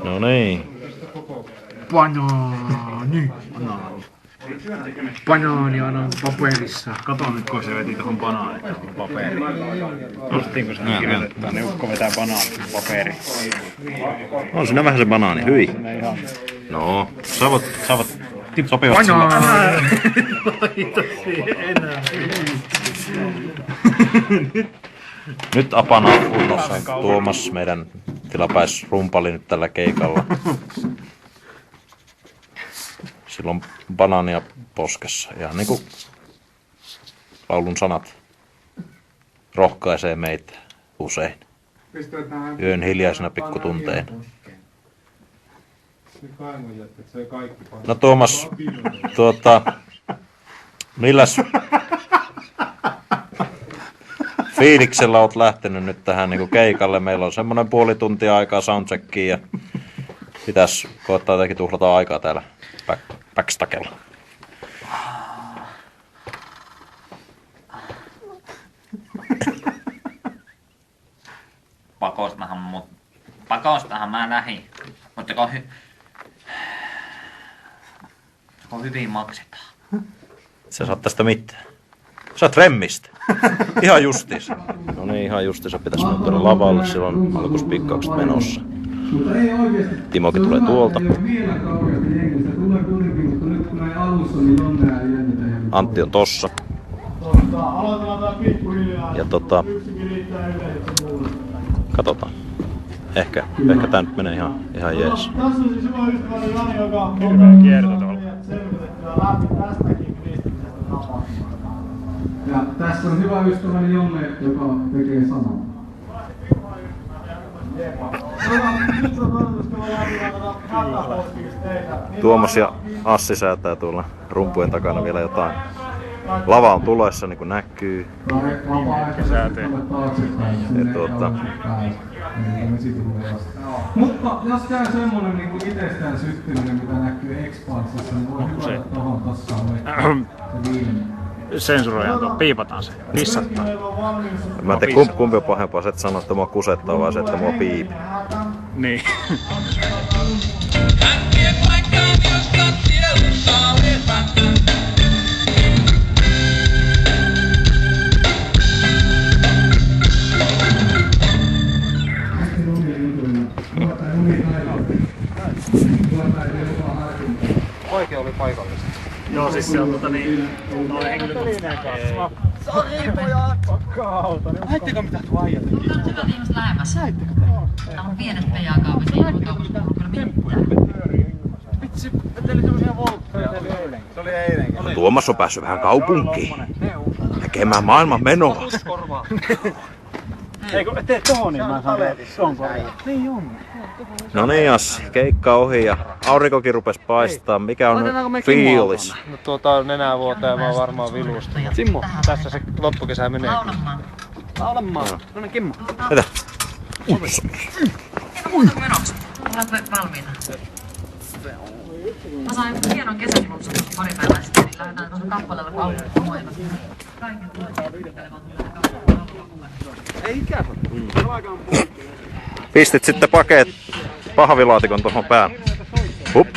No niin. Banaani on paperissa. Kato nyt, kun se veti tuohon banaanit paperiin. Justiin kun se kirjoitetaan, niin ukko vetää banaanit paperiin. On siinä vähän se banaani, hyi. No, saavat sopivat sulla. Nyt apana on kunnossa. Tuomas, meidän tilapäisrumpali nyt tällä keikalla. Sillä on banaania poskessa. Ihan niinku laulun sanat rohkaisee meitä usein. Yön hiljaisena pikkutunteina. No Tuomas, milläs fiiliksellä oot lähtenyt nyt tähän niinku keikalle? Meillä on semmonen puoli tuntia aikaa soundcheckiin ja pitäis koettaa jotenkin tuhlata aikaa täällä backstakella. Pakostahan mä lähdin, mutta kun hyvin maksetaan. Sä saat tästä mitään. Sä oot Remmistä. Ihan justiinsa. No niin, ihan justiinsa pitäis mennä tuonne lavalle. Siellä on alkuspikkaukset menossa. Timokin tulee tuolta. Antti on tossa. Ja katsotaan. Ehkä tää nyt menee ihan jees. Hirveä kierto tuolla. Ja tässä on hyvä ystäväni Jonne, joka tekee samaa. Tuomas ja Assi säätää tuolla rumpujen takana vielä jotain. Lava on tulossa, niin kuin näkyy. Mutta jos käy semmonen niin kuin itsestään syttyminen, mitä näkyy Expansissa, niin voi hyvä, että tohon tossa on Sensuroidaan tuo, piipataan se, pissattaa. Mä en tiedä kumpi on pahempaa, se et sano, että mua kusettaa, vai se, että mua piipi. Niin. Oikein oli paikallista. Joo, siis se on noin henkilökohtainen. Sori pojat! Pakkaa auto. Näittekö mitä tuo äijä teki? Tämä on hyvä viimeistä lähemmäs. Täällä on pienet PA-kaupit, ei ole kaupassa kyllä mitään. Vitsi, veteli semmosia voltteja. Se oli eilenkin. Tuomas on päässyt vähän kaupunkiin. Näkemään maailman menoa. Ei kun teet tohon, niin mä saan tuon korjaa. Niin on. No niin Assi, keikka ohi ja aurinkokin rupes paistaa. Mikä on fiilis? No nenää vuoteen mä oon varmaan vilusta. Simmo, tässä se loppukesä menee. Laulamaan. No niin, Kimmo. Mitä? Muuta menoksi. Olet valmiina. Mä sain hienon kesäflunssan pari päivää sitten, niin lähdetään tuossa kappaleella kun aurinko muoilla. Kaiken Ei ikään Pistit sitten pahvilaatikon tuohon päälle. Hup.